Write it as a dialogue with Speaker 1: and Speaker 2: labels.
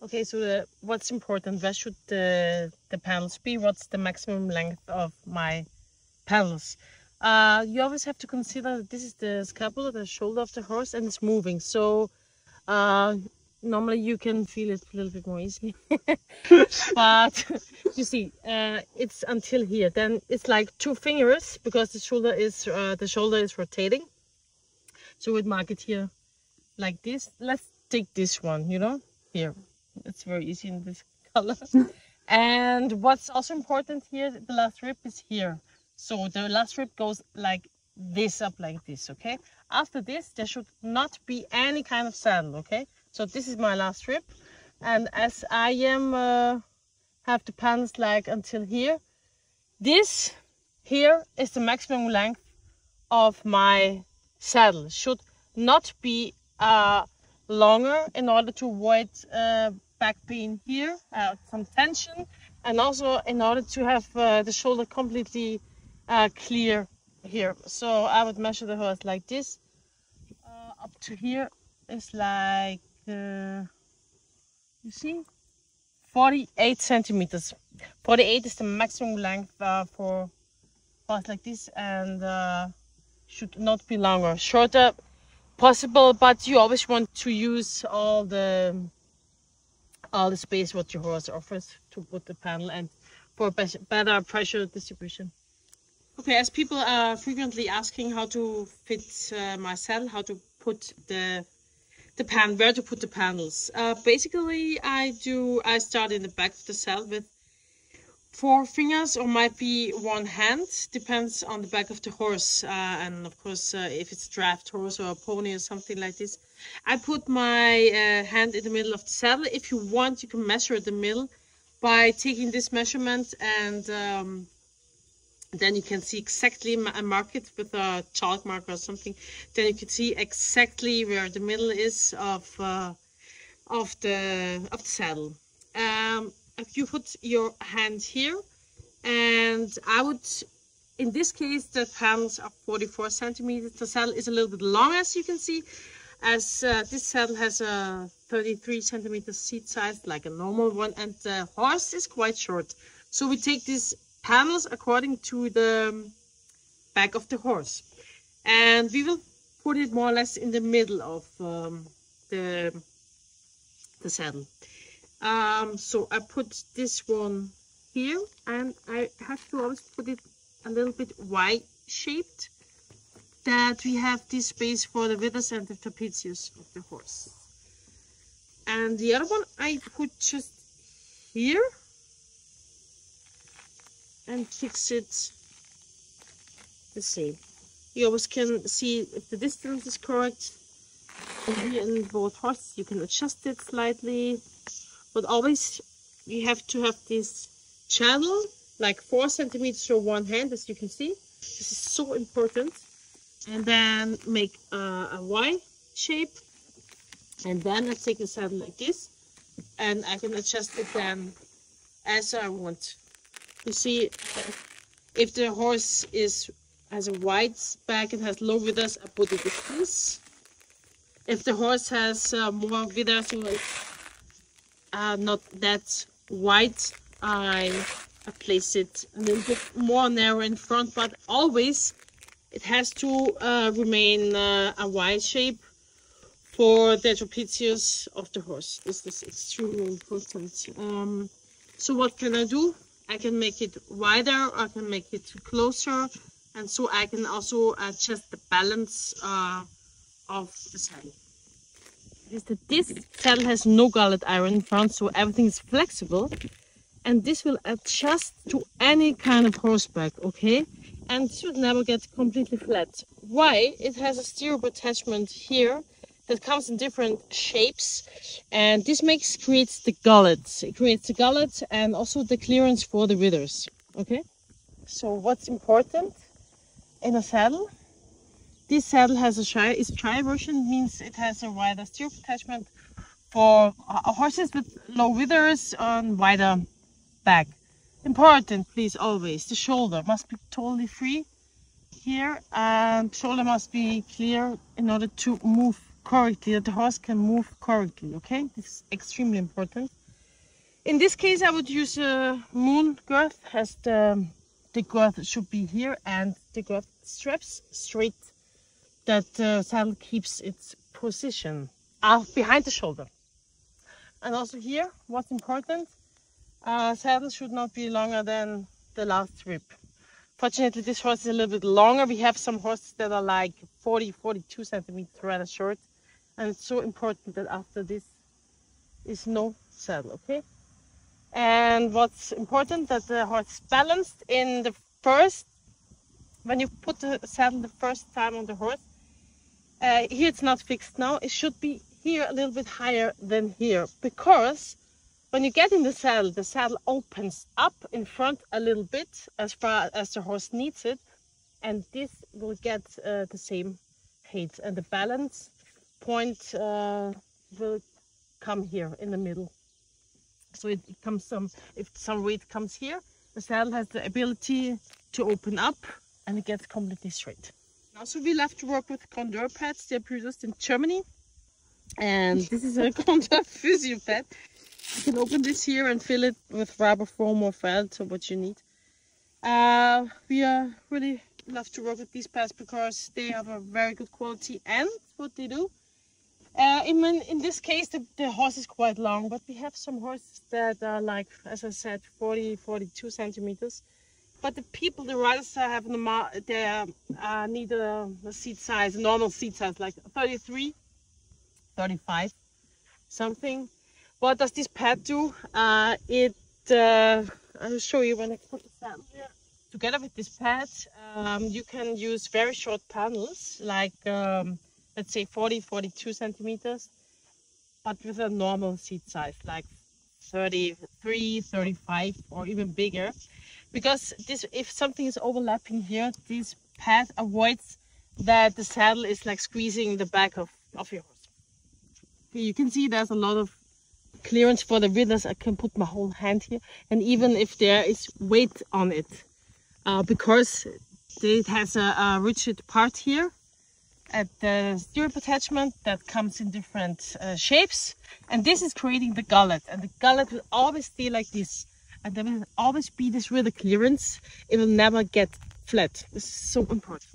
Speaker 1: Okay, so what's important? Where should the panels be? What's the maximum length of my panels? You always have to consider that this is the scapula, the shoulder of the horse, and it's moving. So uh, normally you can feel it a little bit more easily. But you see, it's until here. Then it's like 2 fingers because the shoulder is rotating. So we'd mark it here like this. Let's take this one, here. It's very easy in this color. And what's also important here, the last rib is here. So the last rib goes like this, up like this, okay? After this, there should not be any kind of saddle, okay? So this is my last rib. And as I have the panels like until here, this here is the maximum length of my saddle. Should not be longer in order to avoid back pain here, some tension, and also in order to have the shoulder completely clear here. So I would measure the horse like this. Up to here is like, you see, 48 centimeters. 48 is the maximum length for horse like this, and should not be longer. Shorter possible, but you always want to use all the space what your horse offers to put the panel and for better pressure distribution. Okay, as people are frequently asking how to fit my saddle, how to put the pan, where to put the panels. Basically, I start in the back of the saddle with 4 fingers, or might be 1 hand, depends on the back of the horse, and of course if it's a draft horse or a pony or something like this. I put my hand in the middle of the saddle. If you want, you can measure the middle by taking this measurement, and then you can see exactly, mark it with a chalk marker or something. Then you can see exactly where the middle is of the saddle. If you put your hand here, and I would, in this case, the panels are 44 centimeters. The saddle is a little bit long, as you can see, as this saddle has a 33 centimeter seat size, like a normal one, and the horse is quite short. So we take these panels according to the back of the horse, and we will put it more or less in the middle of the saddle. So I put this one here, and I have to always put it a little bit Y-shaped, that we have this space for the withers and the trapezius of the horse. And the other one I put just here and fix it the same. You always can see if the distance is correct. And here in both horses you can adjust it slightly. But always you have to have this channel, like 4 centimeters for 1 hand, as you can see. This is so important. And then make a Y shape. And then I take the saddle like this. And I can adjust it then as I want. You see, if the horse has a wide back and has low withers, I put it like this. If the horse has more withers, not that wide, I place it a little bit more narrow in front, but always it has to remain a wide shape for the trapezius of the horse. This is extremely important. So what can I do? I can make it wider, I can make it closer, and so I can also adjust the balance of the saddle. This saddle has no gullet iron in front, so everything is flexible, and this will adjust to any kind of horseback, okay? And this would never get completely flat. Why? It has a stirrup attachment here that comes in different shapes, and this creates the gullet. It creates the gullet and also the clearance for the withers, okay? So what's important in a saddle? This saddle has a tri version, means it has a wider stirrup attachment for horses with low withers and wider back. Important, please, always, the shoulder must be totally free here, and shoulder must be clear in order to move correctly, that the horse can move correctly, okay? This is extremely important. In this case, I would use a moon girth, as the girth should be here and the girth straps straight, that the saddle keeps its position behind the shoulder. And also here, what's important, saddle should not be longer than the last rib. Fortunately, this horse is a little bit longer. We have some horses that are like 42 centimeters, rather short. And it's so important that after this is no saddle, okay? And what's important, that the horse is balanced in the first, when you put the saddle the first time on the horse, here it's not fixed now, it should be here a little bit higher than here, because when you get in the saddle opens up in front a little bit as far as the horse needs it, and this will get the same height, and the balance point will come here in the middle. So it comes if some weight comes here, the saddle has the ability to open up and it gets completely straight. Also, we love to work with Condor pads. They're produced in Germany, and this is a Condor physio pad. You can open this here and fill it with rubber foam or felt or what you need. We really love to work with these pads because they have a very good quality, and what they do. In this case, the horse is quite long, but we have some horses that are like, as I said, 42 centimeters. But the people, the riders, have need a seat size, a normal seat size, like 33, 35, something. What does this pad do? I'll show you when I put the saddle here. Together with this pad, you can use very short panels, like let's say 42 centimeters, but with a normal seat size, like 33, 35, or even bigger. Because if something is overlapping here, this pad avoids that the saddle is like squeezing the back of your horse. Okay, you can see there's a lot of clearance for the withers. I can put my whole hand here, and even if there is weight on it, because it has a rigid part here at the stirrup attachment that comes in different shapes, and this is creating the gullet, and the gullet will always stay like this, and there will always be this with the clearance. It will never get flat. This is so important.